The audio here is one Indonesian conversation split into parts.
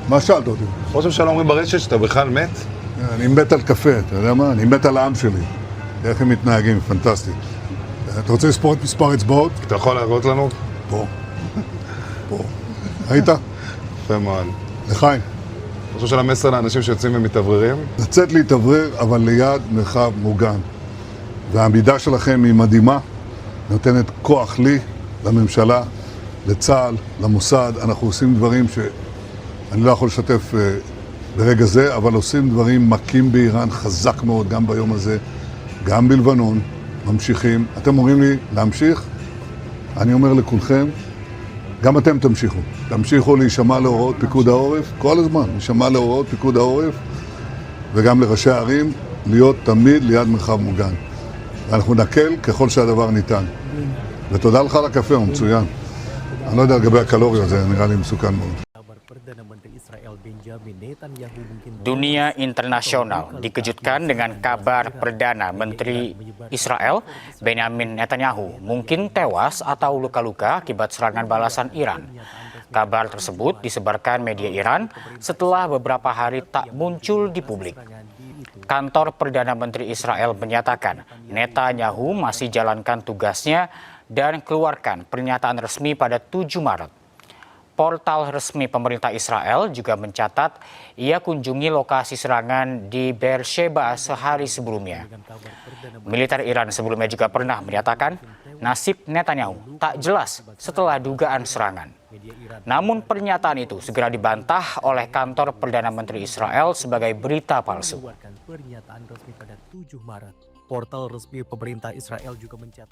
מה שאלת אותי? ראש הממשלה אומרים ברשת שאתה בכלל מת? אני מת על קפה, אתה יודע מה? אני מת על העם שלי. איך הם מתנהגים, פנטסטי. אתה רוצה לספור את מספר אצבעות? אתה יכול להראות לנו? פה. פה. ראית? יפה מאוד. לחיים. ראש הממשלה מסר לאנשים שיוצאים ומתאווררים? לצאת להתאוורר, אבל ליד מרחב מוגן. והעמידה שלכם היא מדהימה, נותנת כוח לי, לממשלה, לצה"ל, למוסד. אנחנו עושים דברים שאני לא יכול לשתף ברגע זה, אבל עושים דברים מכים באיראן חזק מאוד, גם ביום הזה, גם בלבנון, ממשיכים. אתם אומרים לי להמשיך? אני אומר לכולכם, גם אתם תמשיכו. תמשיכו להישמע להוראות פיקוד העורף, כל הזמן, להישמע להוראות פיקוד העורף, וגם לראשי הערים, להיות תמיד ליד מרחב מוגן. ואנחנו נקל ככל שהדבר ניתן. ותודה לך על הקפה, הוא מצוין. אני לא יודע לגבי הקלוריות, זה נראה לי מסוכן מאוד. Dunia internasional dikejutkan dengan kabar Perdana Menteri Israel Benjamin Netanyahu mungkin tewas atau luka-luka akibat serangan balasan Iran. Kabar tersebut disebarkan media Iran setelah beberapa hari tak muncul di publik. Kantor Perdana Menteri Israel menyatakan Netanyahu masih jalankan tugasnya dan keluarkan pernyataan resmi pada 7 Maret. Portal resmi pemerintah Israel juga mencatat ia kunjungi lokasi serangan di Beersheba sehari sebelumnya. Militer Iran sebelumnya juga pernah menyatakan nasib Netanyahu tak jelas setelah dugaan serangan. Namun pernyataan itu segera dibantah oleh kantor Perdana Menteri Israel sebagai berita palsu. Pernyataan resmi pada 7 Maret. Portal resmi pemerintah Israel juga mencatat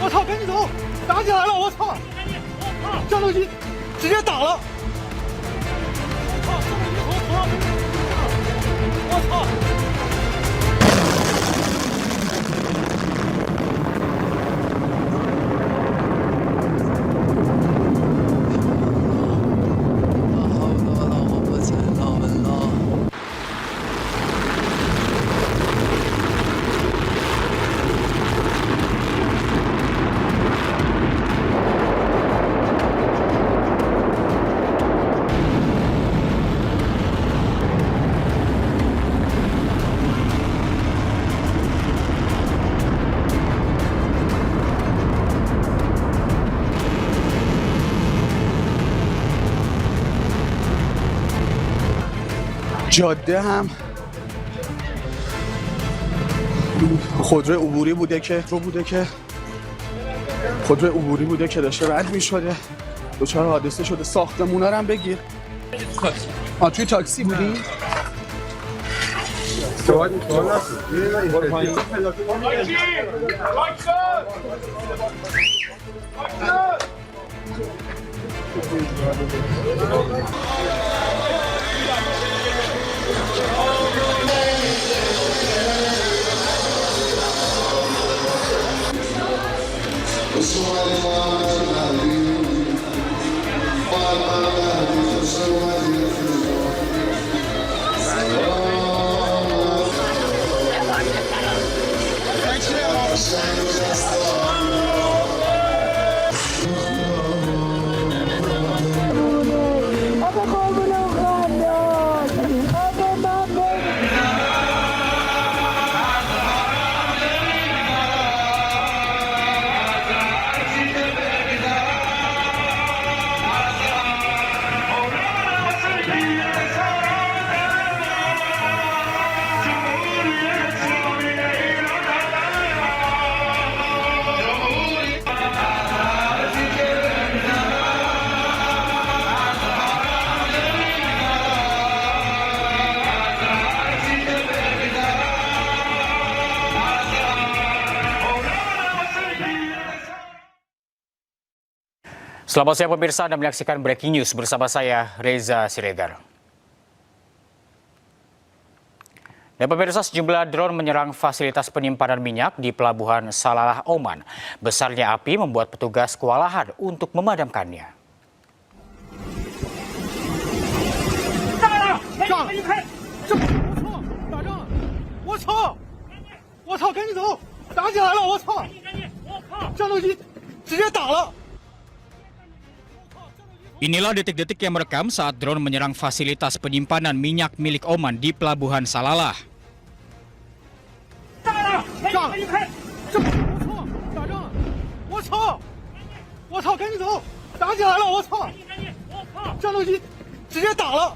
我操！赶紧走！打起来了！我操！战斗机直接打了！我操！我操！جاده هم خودرو عبوری بوده که داشته رد می شده دچار حادثه شده. ساختمونا رو هم بگیر. توی تاکسی بودی؟ Selamat siang pemirsa, Anda menyaksikan Breaking News bersama saya Reza Siregar. Dan pemirsa, sejumlah drone menyerang fasilitas penyimpanan minyak di Pelabuhan Salalah, Oman. Besarnya api membuat petugas kewalahan untuk memadamkannya. 我操，赶紧走，打起来了，我操，战斗机直接打了。 Inilah detik-detik yang merekam saat drone menyerang fasilitas penyimpanan minyak milik Oman di Pelabuhan Salalah. 我操，赶紧走，打起来了，我操，战斗机直接打了。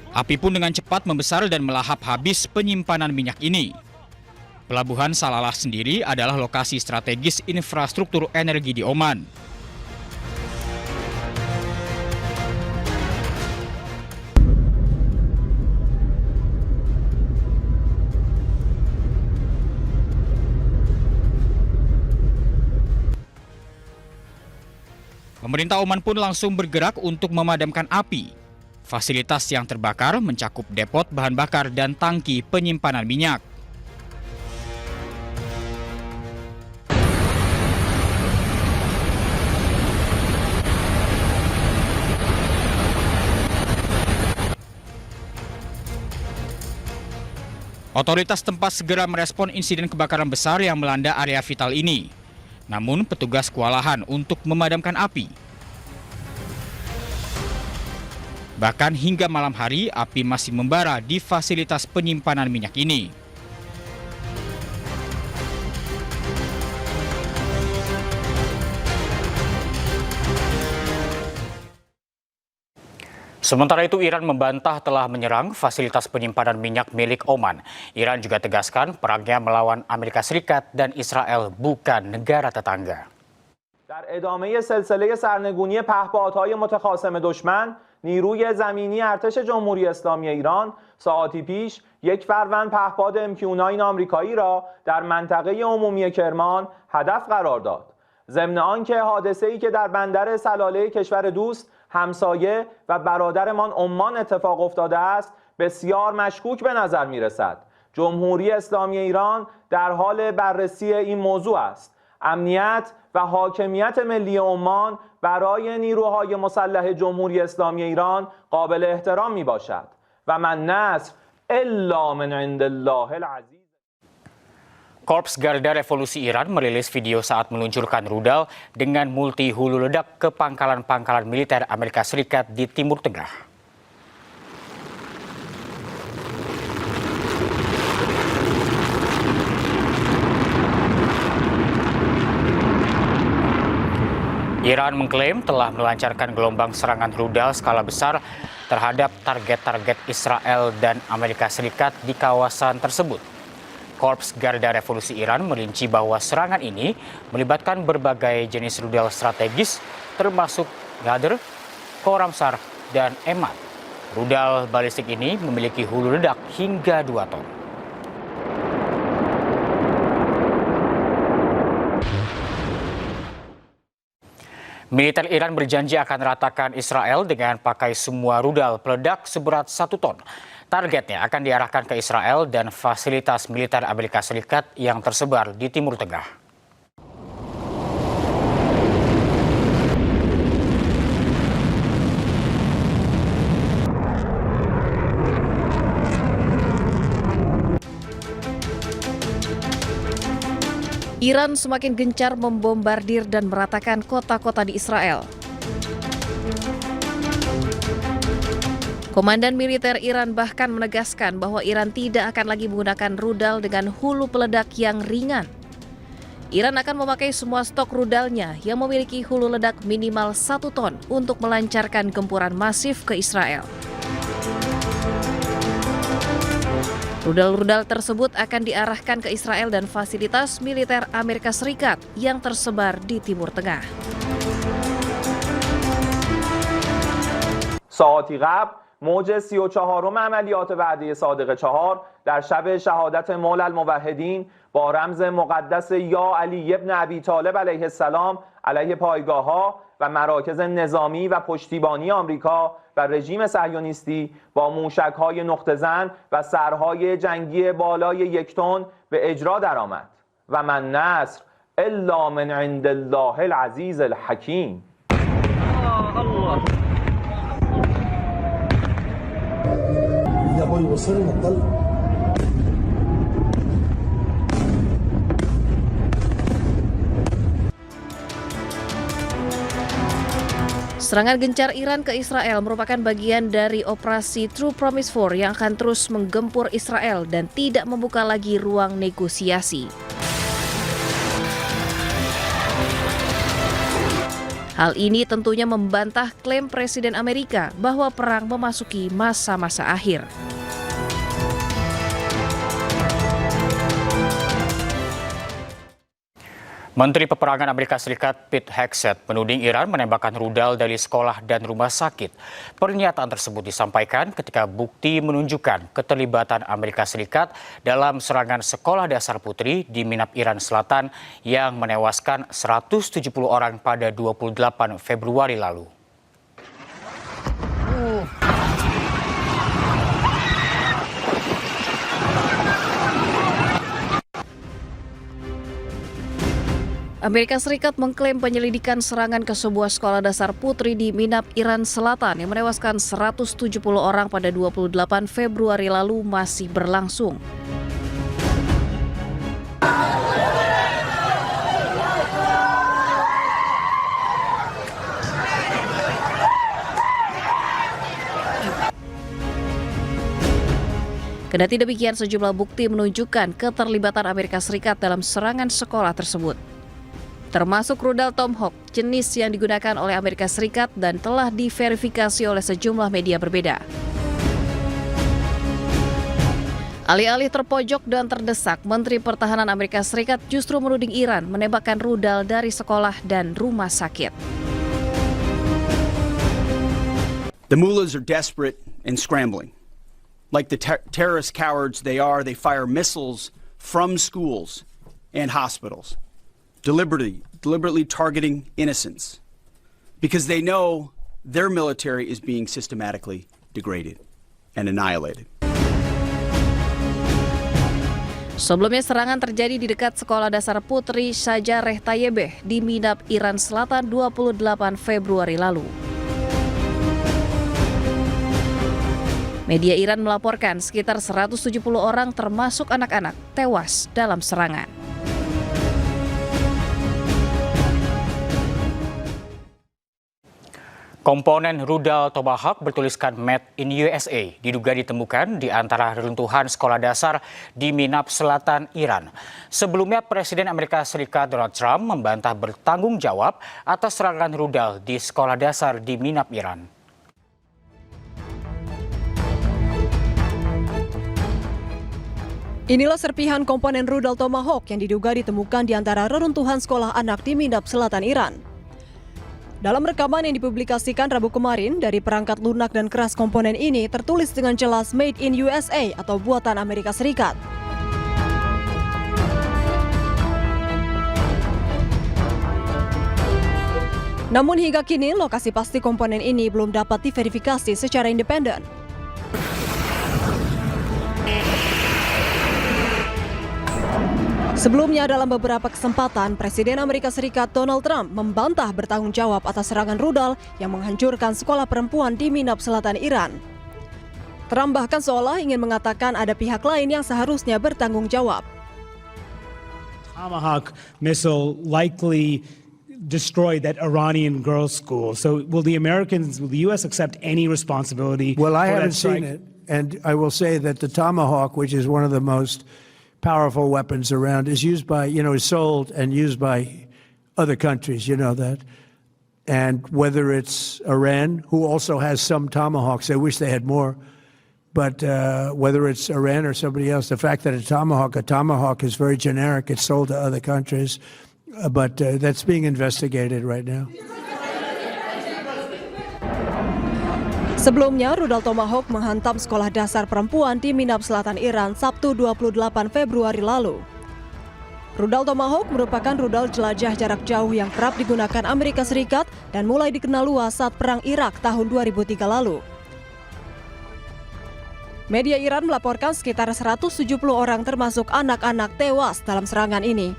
Api pun dengan cepat membesar dan melahap habis penyimpanan minyak ini. Pelabuhan Salalah sendiri adalah lokasi strategis infrastruktur energi di Oman. Pemerintah Oman pun langsung bergerak untuk memadamkan api. Fasilitas yang terbakar mencakup depot bahan bakar dan tangki penyimpanan minyak. Otoritas tempat segera merespon insiden kebakaran besar yang melanda area vital ini. Namun petugas kewalahan untuk memadamkan api. Bahkan hingga malam hari, api masih membara di fasilitas penyimpanan minyak ini. Sementara itu, Iran membantah telah menyerang fasilitas penyimpanan minyak milik Oman. Iran juga tegaskan perangnya melawan Amerika Serikat dan Israel bukan negara tetangga. در ادامه سلسله سرنگونی پهپادهای متخاصم دشمن نیروی زمینی ارتش جمهوری اسلامی ایران ساعاتی پیش یک فروند پهپاد MQ-9 آمریکایی را در منطقه عمومی کرمان هدف قرار داد. ضمن آنکه حادثه‌ای که در بندر سلاله کشور دوست همسایه و برادرمان عمان اتفاق افتاده است بسیار مشکوک به نظر می‌رسد. جمهوری اسلامی ایران در حال بررسی این موضوع است. امنیت و حاکمیت ملی عمان برای نیروهای مسلح جمهوری اسلامی ایران قابل احترام می باشد و من نصر الا من عند الله العزیز. Korps Garda Revolusi Iran merilis video saat meluncurkan rudal dengan multi hulu ledak ke pangkalan-pangkalan militer Amerika Serikat di Timur Tengah. Iran mengklaim telah melancarkan gelombang serangan rudal skala besar terhadap target-target Israel dan Amerika Serikat di kawasan tersebut. Korps Garda Revolusi Iran merinci bahwa serangan ini melibatkan berbagai jenis rudal strategis termasuk Ghadr, Khorramshahr, dan Emad. Rudal balistik ini memiliki hulu ledak hingga 2 ton. Militer Iran berjanji akan ratakan Israel dengan pakai semua rudal peledak seberat 1 ton. Targetnya akan diarahkan ke Israel dan fasilitas militer Amerika Serikat yang tersebar di Timur Tengah. Iran semakin gencar membombardir dan meratakan kota-kota di Israel. Komandan militer Iran bahkan menegaskan bahwa Iran tidak akan lagi menggunakan rudal dengan hulu peledak yang ringan. Iran akan memakai semua stok rudalnya yang memiliki hulu ledak minimal 1 ton untuk melancarkan gempuran masif ke Israel. Rudal-rudal tersebut akan diarahkan ke Israel dan fasilitas militer Amerika Serikat yang tersebar di Timur Tengah. ساعتی قبل موج 34 عملیات وعده صادق 4 در شب شهادت مولا الموحدین با رمز مقدس یا علی ابن ابی طالب علیه السلام علیه پایگاه‌ها و مراکز نظامی و پشتیبانی آمریکا و رژیم صهیونیستی با موشک‌های نقطه‌زن و سرهای جنگی بالای 1 تن به اجرا درآمد و من نصر الا من عند الله العزیز الحکیم. Serangan gencar Iran ke Israel merupakan bagian dari operasi True Promise 4 yang akan terus menggempur Israel dan tidak membuka lagi ruang negosiasi. Hal ini tentunya membantah klaim Presiden Amerika bahwa perang memasuki masa-masa akhir. Menteri Peperangan Amerika Serikat Pete Hegseth menuding Iran menembakkan rudal dari sekolah dan rumah sakit. Pernyataan tersebut disampaikan ketika bukti menunjukkan keterlibatan Amerika Serikat dalam serangan sekolah dasar putri di Minab, Iran Selatan yang menewaskan 170 orang pada 28 Februari lalu. Amerika Serikat mengklaim penyelidikan serangan ke sebuah sekolah dasar putri di Minab, Iran Selatan yang menewaskan 170 orang pada 28 Februari lalu masih berlangsung. Kendati demikian, sejumlah bukti menunjukkan keterlibatan Amerika Serikat dalam serangan sekolah tersebut, termasuk rudal Tomahawk, jenis yang digunakan oleh Amerika Serikat dan telah diverifikasi oleh sejumlah media berbeda. Alih-alih terpojok dan terdesak, Menteri Pertahanan Amerika Serikat justru menuding Iran menembakkan rudal dari sekolah dan rumah sakit. The mullahs are desperate and scrambling. Like the terrorist cowards they are, they fire missiles from schools and hospitals. Deliberately targeting innocents because they know their military is being systematically degraded and annihilated. Sebelumnya serangan terjadi di dekat sekolah dasar putri Shajareh Tayyibeh di Minab, Iran Selatan 28 Februari lalu. Media Iran melaporkan sekitar 170 orang termasuk anak-anak tewas dalam serangan. Komponen rudal Tomahawk bertuliskan Made in USA diduga ditemukan di antara reruntuhan sekolah dasar di Minab Selatan, Iran. Sebelumnya, Presiden Amerika Serikat Donald Trump membantah bertanggung jawab atas serangan rudal di sekolah dasar di Minab, Iran. Inilah serpihan komponen rudal Tomahawk yang diduga ditemukan di antara reruntuhan sekolah anak di Minab, Selatan, Iran. Dalam rekaman yang dipublikasikan Rabu kemarin dari perangkat lunak dan keras komponen ini tertulis dengan jelas Made in USA atau buatan Amerika Serikat. Namun hingga kini lokasi pasti komponen ini belum dapat diverifikasi secara independen. Sebelumnya dalam beberapa kesempatan, Presiden Amerika Serikat Donald Trump membantah bertanggung jawab atas serangan rudal yang menghancurkan sekolah perempuan di Minab, Selatan, Iran. Trump bahkan seolah ingin mengatakan ada pihak lain yang seharusnya bertanggung jawab. Tomahawk missile likely destroyed that Iranian girls' school. So will the U.S. accept any responsibility? Well, I haven't seen it, and I will say that the Tomahawk, which is one of the most powerful weapons around, is used by, is sold and used by other countries, you know that. And whether it's Iran, who also has some Tomahawks, I wish they had more, but whether it's Iran or somebody else, the fact that a Tomahawk is very generic, it's sold to other countries, but that's being investigated right now. Sebelumnya, rudal Tomahawk menghantam sekolah dasar perempuan di Minab Selatan Iran Sabtu 28 Februari lalu. Rudal Tomahawk merupakan rudal jelajah jarak jauh yang kerap digunakan Amerika Serikat dan mulai dikenal luas saat Perang Irak tahun 2003 lalu. Media Iran melaporkan sekitar 170 orang termasuk anak-anak tewas dalam serangan ini.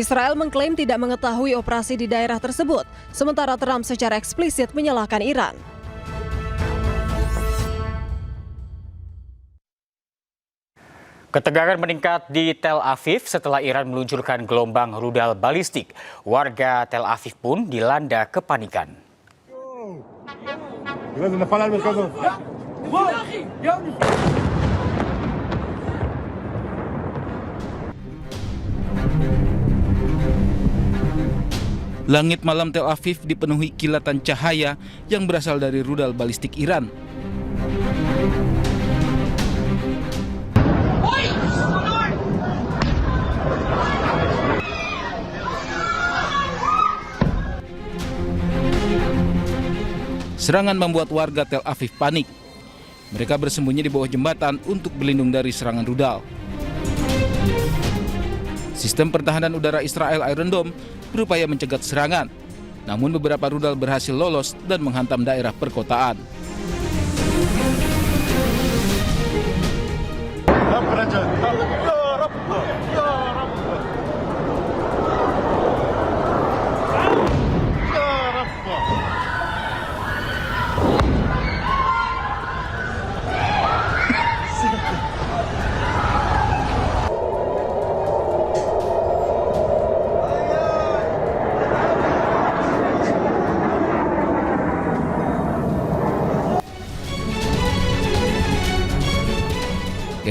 Israel mengklaim tidak mengetahui operasi di daerah tersebut, sementara Trump secara eksplisit menyalahkan Iran. Ketegangan meningkat di Tel Aviv setelah Iran meluncurkan gelombang rudal balistik. Warga Tel Aviv pun dilanda kepanikan. Langit malam Tel Aviv dipenuhi kilatan cahaya yang berasal dari rudal balistik Iran. Serangan membuat warga Tel Aviv panik. Mereka bersembunyi di bawah jembatan untuk berlindung dari serangan rudal. Sistem pertahanan udara Israel Iron Dome berupaya mencegat serangan. Namun beberapa rudal berhasil lolos dan menghantam daerah perkotaan.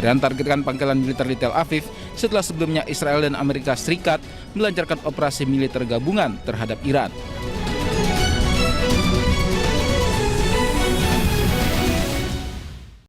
Iran targetkan pangkalan militer di Tel Aviv setelah sebelumnya Israel dan Amerika Serikat melancarkan operasi militer gabungan terhadap Iran.